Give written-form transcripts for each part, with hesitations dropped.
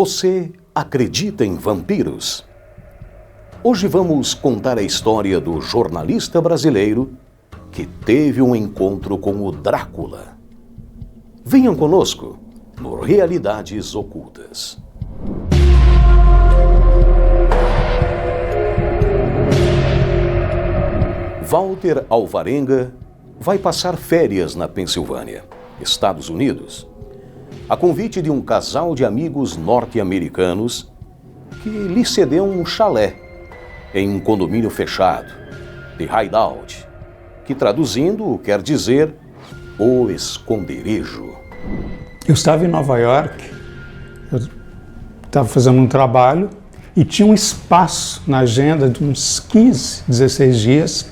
Você acredita em vampiros? Hoje vamos contar a história do jornalista brasileiro que teve um encontro com o Drácula. Venham conosco no Realidades Ocultas. Walter Alvarenga vai passar férias na Pensilvânia, Estados Unidos, a convite de um casal de amigos norte-americanos que lhe cedeu um chalé em um condomínio fechado, de hideout, que traduzindo quer dizer o esconderijo. Eu estava em Nova York, eu estava fazendo um trabalho e tinha um espaço na agenda de uns 15, 16 dias,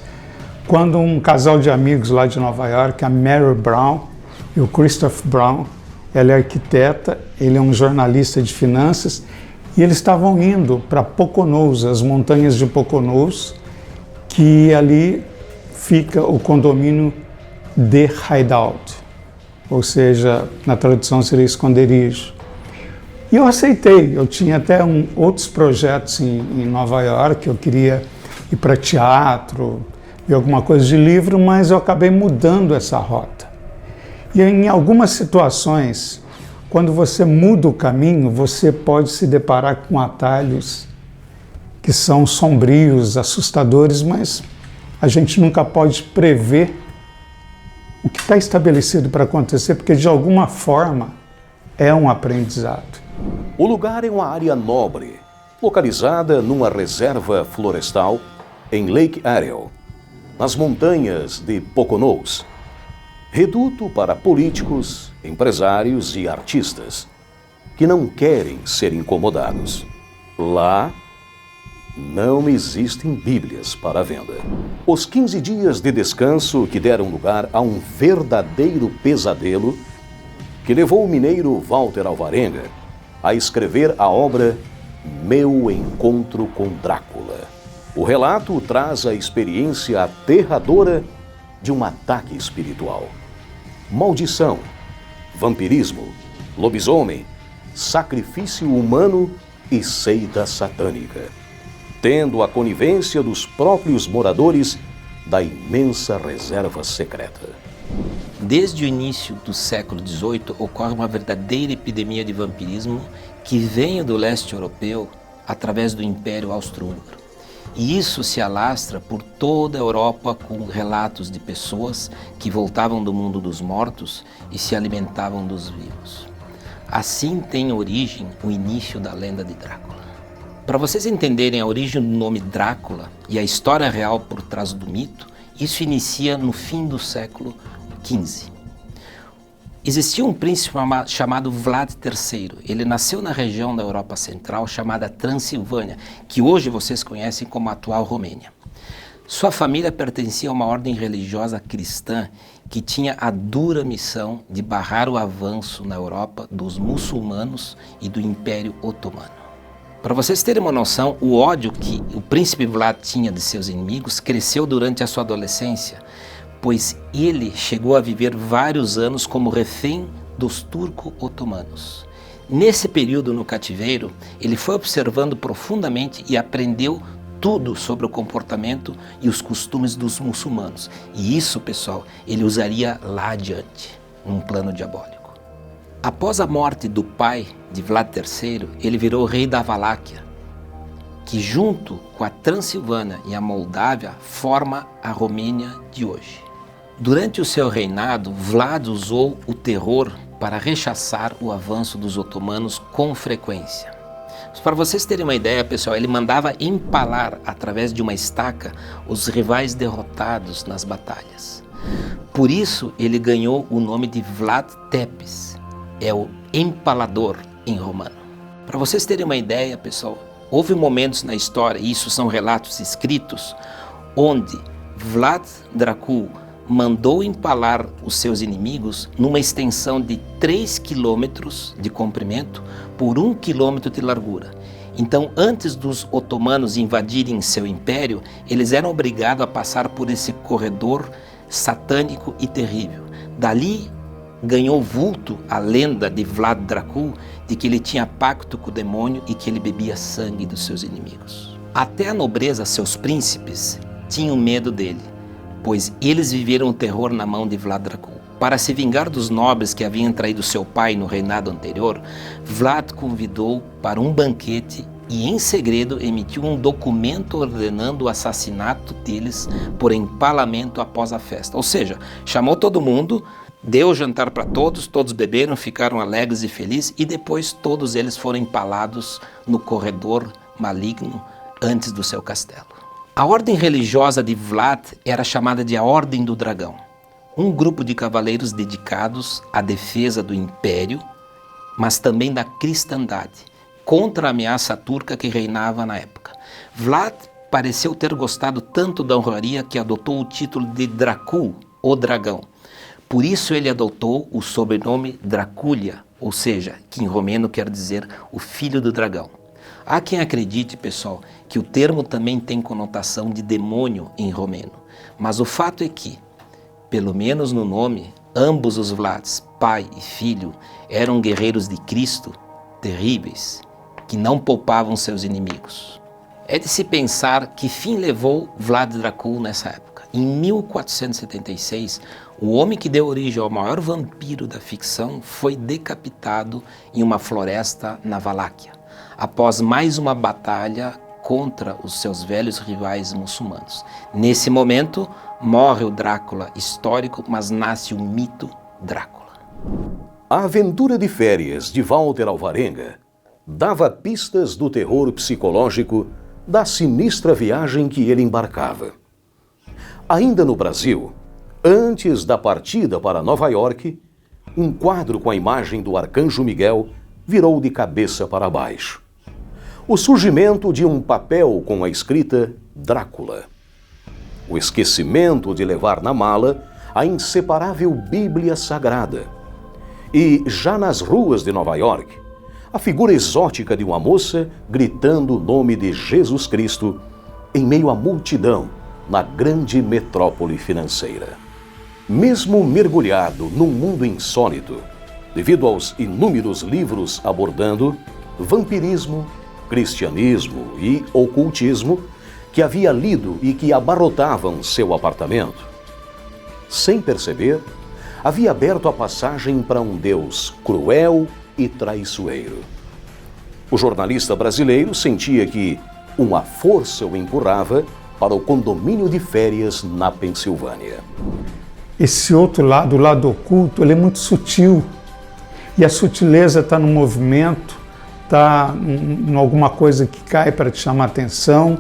quando um casal de amigos lá de Nova York, a Mary Brown e o Christopher Brown, ela é arquiteta, ele é um jornalista de finanças, e eles estavam indo para Poconos, as montanhas de Poconos, que ali fica o condomínio de hideout, ou seja, na tradução seria esconderijo. E eu aceitei, eu tinha até outros projetos em Nova York, eu queria ir para teatro, ver alguma coisa de livro, mas eu acabei mudando essa rota. E em algumas situações, quando você muda o caminho, você pode se deparar com atalhos que são sombrios, assustadores, mas a gente nunca pode prever o que está estabelecido para acontecer, porque de alguma forma é um aprendizado. O lugar é uma área nobre, localizada numa reserva florestal em Lake Ariel, nas montanhas de Poconos. Reduto para políticos, empresários e artistas que não querem ser incomodados. Lá não existem bíblias para venda. Os 15 dias de descanso que deram lugar a um verdadeiro pesadelo que levou o mineiro Walter Alvarenga a escrever a obra Meu Encontro com Drácula. O relato traz a experiência aterradora de um ataque espiritual. Maldição, vampirismo, lobisomem, sacrifício humano e seita satânica, tendo a conivência dos próprios moradores da imensa reserva secreta. Desde o início do século XVIII ocorre uma verdadeira epidemia de vampirismo que vem do leste europeu através do Império Austro-Húngaro. E isso se alastra por toda a Europa com relatos de pessoas que voltavam do mundo dos mortos e se alimentavam dos vivos. Assim tem origem o início da lenda de Drácula. Para vocês entenderem a origem do nome Drácula e a história real por trás do mito, isso inicia no fim do século XV. Existia um príncipe chamado Vlad III. Ele nasceu na região da Europa Central chamada Transilvânia, que hoje vocês conhecem como a atual Romênia. Sua família pertencia a uma ordem religiosa cristã que tinha a dura missão de barrar o avanço na Europa dos muçulmanos e do Império Otomano. Para vocês terem uma noção, o ódio que o príncipe Vlad tinha de seus inimigos cresceu durante a sua adolescência, pois ele chegou a viver vários anos como refém dos turco-otomanos. Nesse período no cativeiro, ele foi observando profundamente e aprendeu tudo sobre o comportamento e os costumes dos muçulmanos. E isso, pessoal, ele usaria lá adiante, num plano diabólico. Após a morte do pai de Vlad III, ele virou rei da Valáquia, que junto com a Transilvânia e a Moldávia forma a Romênia de hoje. Durante o seu reinado, Vlad usou o terror para rechaçar o avanço dos otomanos com frequência. Para vocês terem uma ideia, pessoal, ele mandava empalar através de uma estaca os rivais derrotados nas batalhas. Por isso, ele ganhou o nome de Vlad Tepes, é o empalador em romano. Para vocês terem uma ideia, pessoal, houve momentos na história, e isso são relatos escritos, onde Vlad Dracul mandou empalar os seus inimigos numa extensão de 3 quilômetros de comprimento por 1 quilômetro de largura. Então, antes dos otomanos invadirem seu império, eles eram obrigados a passar por esse corredor satânico e terrível. Dali ganhou vulto a lenda de Vlad Dracul de que ele tinha pacto com o demônio e que ele bebia sangue dos seus inimigos. Até a nobreza, seus príncipes, tinham medo dele, pois eles viveram o terror na mão de Vlad Dracul. Para se vingar dos nobres que haviam traído seu pai no reinado anterior, Vlad convidou para um banquete e, em segredo, emitiu um documento ordenando o assassinato deles por empalamento após a festa. Ou seja, chamou todo mundo, deu jantar para todos, todos beberam, ficaram alegres e felizes e depois todos eles foram empalados no corredor maligno antes do seu castelo. A ordem religiosa de Vlad era chamada de a Ordem do Dragão, um grupo de cavaleiros dedicados à defesa do império, mas também da cristandade, contra a ameaça turca que reinava na época. Vlad pareceu ter gostado tanto da honraria que adotou o título de Dracul, o dragão. Por isso ele adotou o sobrenome Draculia, ou seja, que em romeno quer dizer o filho do dragão. Há quem acredite, pessoal, que o termo também tem conotação de demônio em romeno, mas o fato é que, pelo menos no nome, ambos os Vlads, pai e filho, eram guerreiros de Cristo, terríveis, que não poupavam seus inimigos. É de se pensar que fim levou Vlad Dracul nessa época. Em 1476, o homem que deu origem ao maior vampiro da ficção foi decapitado em uma floresta na Valáquia, após mais uma batalha contra os seus velhos rivais muçulmanos. Nesse momento, morre o Drácula histórico, mas nasce o mito Drácula. A aventura de férias de Walter Alvarenga dava pistas do terror psicológico da sinistra viagem que ele embarcava. Ainda no Brasil, antes da partida para Nova York, um quadro com a imagem do Arcanjo Miguel virou de cabeça para baixo. O surgimento de um papel com a escrita Drácula. O esquecimento de levar na mala a inseparável Bíblia Sagrada. E, já nas ruas de Nova York, a figura exótica de uma moça gritando o nome de Jesus Cristo em meio à multidão na grande metrópole financeira. Mesmo mergulhado num mundo insólito, devido aos inúmeros livros abordando vampirismo, cristianismo e ocultismo que havia lido e que abarrotavam seu apartamento, sem perceber, havia aberto a passagem para um Deus cruel e traiçoeiro. O jornalista brasileiro sentia que uma força o empurrava para o condomínio de férias na Pensilvânia. Esse outro lado, o lado oculto, ele é muito sutil. E a sutileza está no movimento, está em alguma coisa que cai para te chamar a atenção.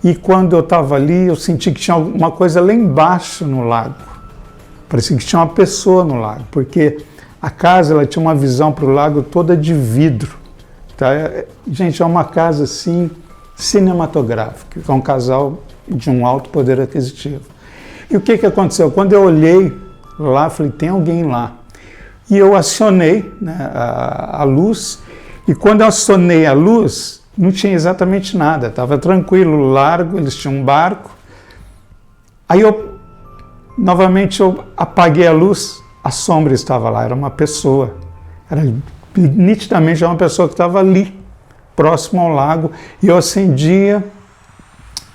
E quando eu estava ali, eu senti que tinha alguma coisa lá embaixo no lago. Parecia que tinha uma pessoa no lago, porque a casa ela tinha uma visão para o lago toda de vidro. Tá? Gente, é uma casa assim, cinematográfica. É um casal de um alto poder aquisitivo. E o que aconteceu? Quando eu olhei lá, falei, tem alguém lá. E eu acionei, né, a luz, e quando eu acionei a luz, não tinha exatamente nada, estava tranquilo, largo, eles tinham um barco. Aí novamente eu apaguei a luz, a sombra estava lá, era uma pessoa. Nitidamente era uma pessoa que estava ali, próximo ao lago, e eu acendia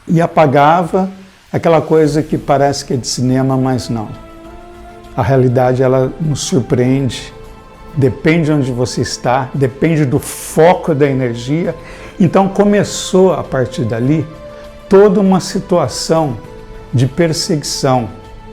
e apagava, aquela coisa que parece que é de cinema, mas não. A realidade, ela nos surpreende, depende de onde você está, depende do foco da energia. Então começou, a partir dali, toda uma situação de perseguição.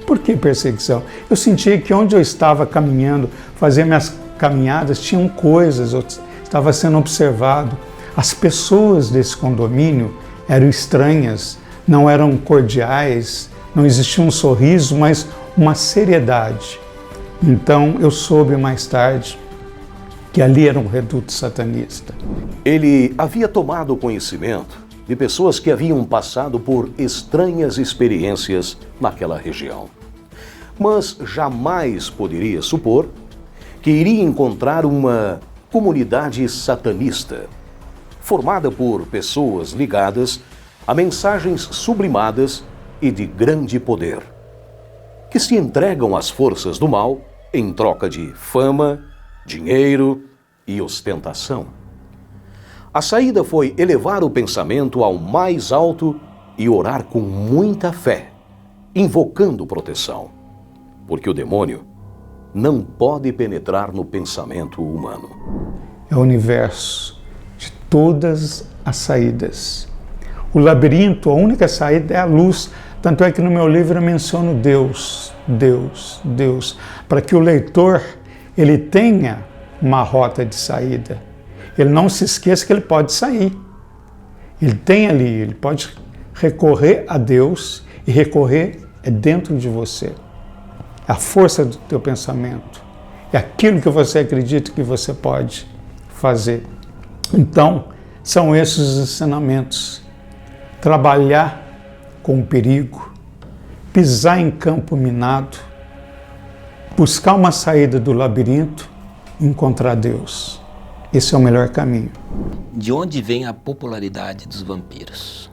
Por que perseguição? Eu sentia que onde eu estava caminhando, fazia minhas caminhadas, tinham coisas, eu estava sendo observado. As pessoas desse condomínio eram estranhas, não eram cordiais, não existia um sorriso, mas uma seriedade. Então eu soube mais tarde que ali era um reduto satanista. Ele havia tomado conhecimento de pessoas que haviam passado por estranhas experiências naquela região. Mas jamais poderia supor que iria encontrar uma comunidade satanista, formada por pessoas ligadas a mensagens sublimadas e de grande poder, que se entregam às forças do mal em troca de fama, dinheiro e ostentação. A saída foi elevar o pensamento ao mais alto e orar com muita fé, invocando proteção, porque o demônio não pode penetrar no pensamento humano. É o universo de todas as saídas. O labirinto, a única saída é a luz. Tanto é que no meu livro eu menciono Deus, Deus, Deus, para que o leitor ele tenha uma rota de saída. Ele não se esqueça que ele pode sair. Ele tem ali, ele pode recorrer a Deus, e recorrer é dentro de você. É a força do teu pensamento. É aquilo que você acredita que você pode fazer. Então, são esses os ensinamentos. Trabalhar com o perigo, pisar em campo minado, buscar uma saída do labirinto e encontrar Deus. Esse é o melhor caminho. De onde vem a popularidade dos vampiros?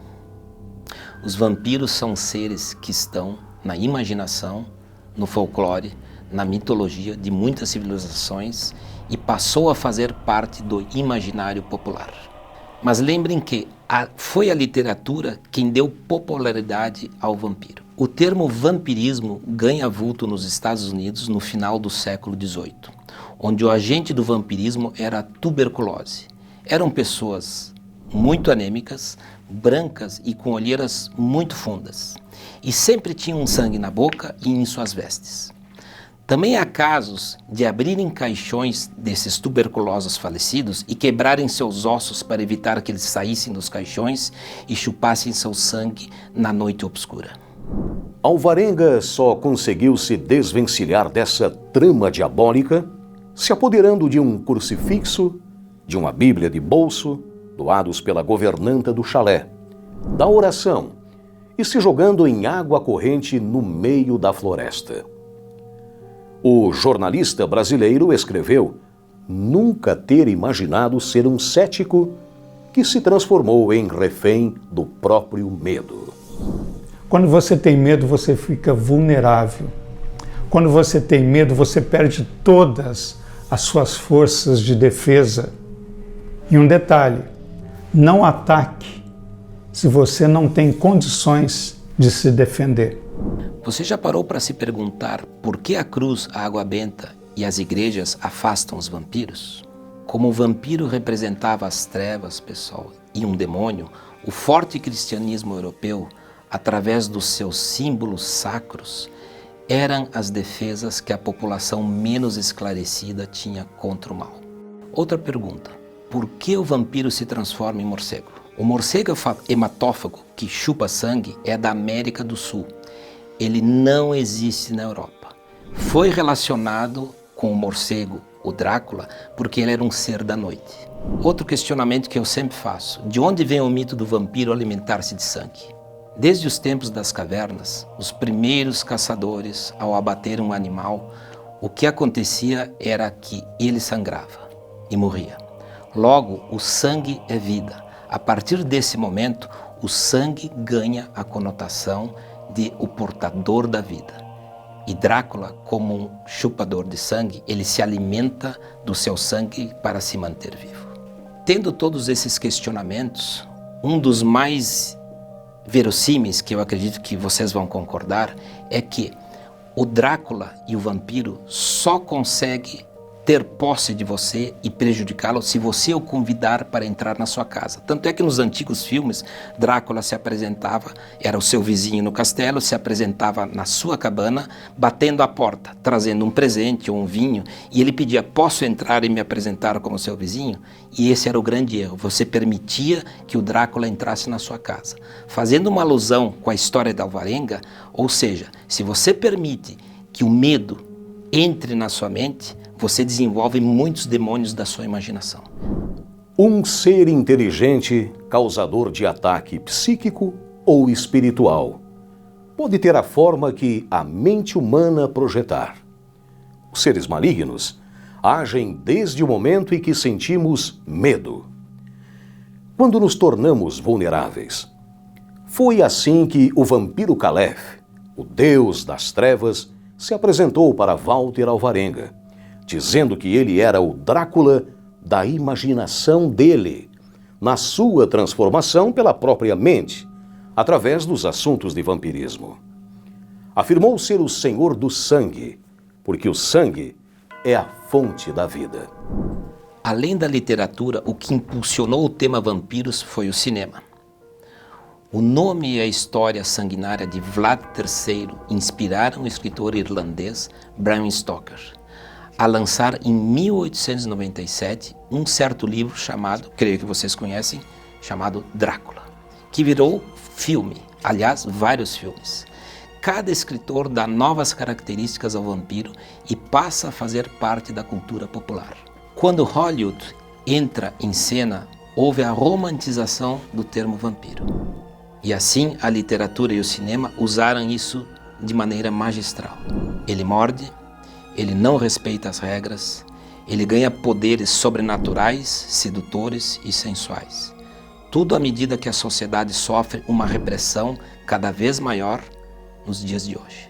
Os vampiros são seres que estão na imaginação, no folclore, na mitologia de muitas civilizações e passou a fazer parte do imaginário popular. Mas lembrem que foi a literatura quem deu popularidade ao vampiro. O termo vampirismo ganha vulto nos Estados Unidos no final do século XVIII, onde o agente do vampirismo era a tuberculose. Eram pessoas muito anêmicas, brancas e com olheiras muito fundas, e sempre tinham sangue na boca e em suas vestes. Também há casos de abrirem caixões desses tuberculosos falecidos e quebrarem seus ossos para evitar que eles saíssem dos caixões e chupassem seu sangue na noite obscura. Alvarenga só conseguiu se desvencilhar dessa trama diabólica se apoderando de um crucifixo, de uma Bíblia de bolso, doados pela governanta do chalé, da oração e se jogando em água corrente no meio da floresta. O jornalista brasileiro escreveu nunca ter imaginado ser um cético que se transformou em refém do próprio medo. Quando você tem medo, você fica vulnerável. Quando você tem medo, você perde todas as suas forças de defesa. E um detalhe, não ataque se você não tem condições de se defender. Você já parou para se perguntar por que a cruz, a água benta e as igrejas afastam os vampiros? Como o vampiro representava as trevas, pessoal, e um demônio, o forte cristianismo europeu, através dos seus símbolos sacros, eram as defesas que a população menos esclarecida tinha contra o mal. Outra pergunta, por que o vampiro se transforma em morcego? O morcego hematófago, que chupa sangue, é da América do Sul. Ele não existe na Europa. Foi relacionado com o morcego, o Drácula, porque ele era um ser da noite. Outro questionamento que eu sempre faço, de onde vem o mito do vampiro alimentar-se de sangue? Desde os tempos das cavernas, os primeiros caçadores, ao abater um animal, o que acontecia era que ele sangrava e morria. Logo, o sangue é vida. A partir desse momento, o sangue ganha a conotação de o portador da vida. E Drácula, como um chupador de sangue, ele se alimenta do seu sangue para se manter vivo. Tendo todos esses questionamentos, um dos mais verossímeis, que eu acredito que vocês vão concordar, é que o Drácula e o vampiro só conseguem ter posse de você e prejudicá-lo se você o convidar para entrar na sua casa. Tanto é que nos antigos filmes, Drácula se apresentava, era o seu vizinho no castelo, se apresentava na sua cabana, batendo a porta, trazendo um presente ou um vinho, e ele pedia, posso entrar e me apresentar como seu vizinho? E esse era o grande erro, você permitia que o Drácula entrasse na sua casa. Fazendo uma alusão com a história da Alvarenga, ou seja, se você permite que o medo entre na sua mente, você desenvolve muitos demônios da sua imaginação. Um ser inteligente, causador de ataque psíquico ou espiritual, pode ter a forma que a mente humana projetar. Os seres malignos agem desde o momento em que sentimos medo. Quando nos tornamos vulneráveis. Foi assim que o vampiro Calef, o deus das trevas, se apresentou para Walter Alvarenga, dizendo que ele era o Drácula da imaginação dele, na sua transformação pela própria mente, através dos assuntos de vampirismo. Afirmou ser o senhor do sangue, porque o sangue é a fonte da vida. Além da literatura, o que impulsionou o tema vampiros foi o cinema. O nome e a história sanguinária de Vlad III inspiraram o escritor irlandês Bram Stoker a lançar em 1897 um certo livro chamado, creio que vocês conhecem, chamado Drácula, que virou filme, aliás, vários filmes. Cada escritor dá novas características ao vampiro e passa a fazer parte da cultura popular. Quando Hollywood entra em cena, houve a romantização do termo vampiro. E assim a literatura e o cinema usaram isso de maneira magistral. Ele morde, ele não respeita as regras, ele ganha poderes sobrenaturais, sedutores e sensuais. Tudo à medida que a sociedade sofre uma repressão cada vez maior nos dias de hoje.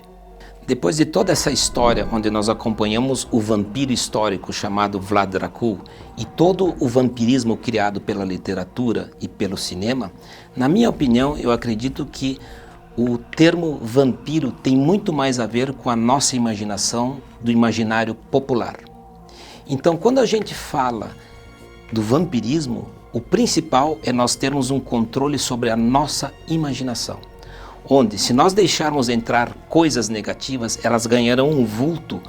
Depois de toda essa história onde nós acompanhamos o vampiro histórico chamado Vlad Dracul e todo o vampirismo criado pela literatura e pelo cinema, na minha opinião, eu acredito que o termo vampiro tem muito mais a ver com a nossa imaginação do imaginário popular. Então, quando a gente fala do vampirismo, o principal é nós termos um controle sobre a nossa imaginação, onde, se nós deixarmos entrar coisas negativas, elas ganharão um vulto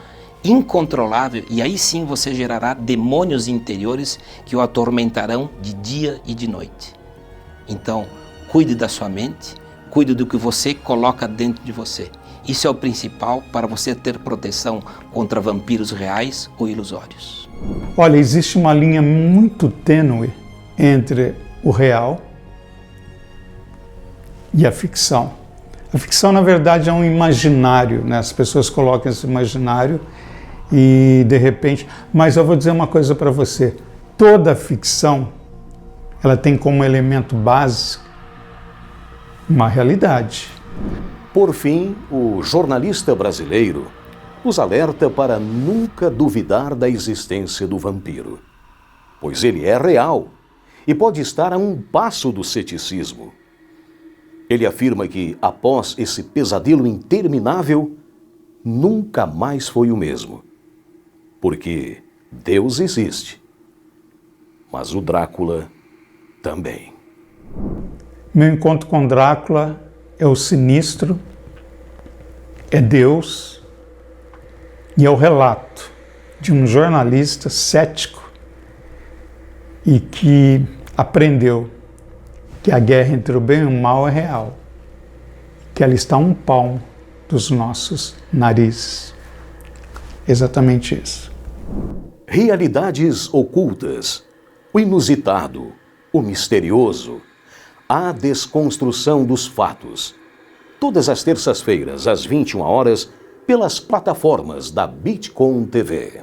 incontrolável e aí sim você gerará demônios interiores que o atormentarão de dia e de noite. Então, cuide da sua mente, cuide do que você coloca dentro de você. Isso é o principal para você ter proteção contra vampiros reais ou ilusórios. Olha, existe uma linha muito tênue entre o real e a ficção. A ficção, na verdade, é um imaginário, né? As pessoas colocam esse imaginário e, de repente... Mas eu vou dizer uma coisa para você. Toda ficção, ela tem como elemento básico uma realidade. Por fim, o jornalista brasileiro nos alerta para nunca duvidar da existência do vampiro, pois ele é real e pode estar a um passo do ceticismo. Ele afirma que, após esse pesadelo interminável, nunca mais foi o mesmo. Porque Deus existe, mas o Drácula também. Meu encontro com Drácula é o sinistro, é Deus e é o relato de um jornalista cético e que aprendeu que a guerra entre o bem e o mal é real, que ela está a um palmo dos nossos narizes. Exatamente isso. Realidades ocultas, o inusitado, o misterioso, a desconstrução dos fatos. Todas as terças-feiras, às 21 horas, pelas plataformas da Bitcom TV.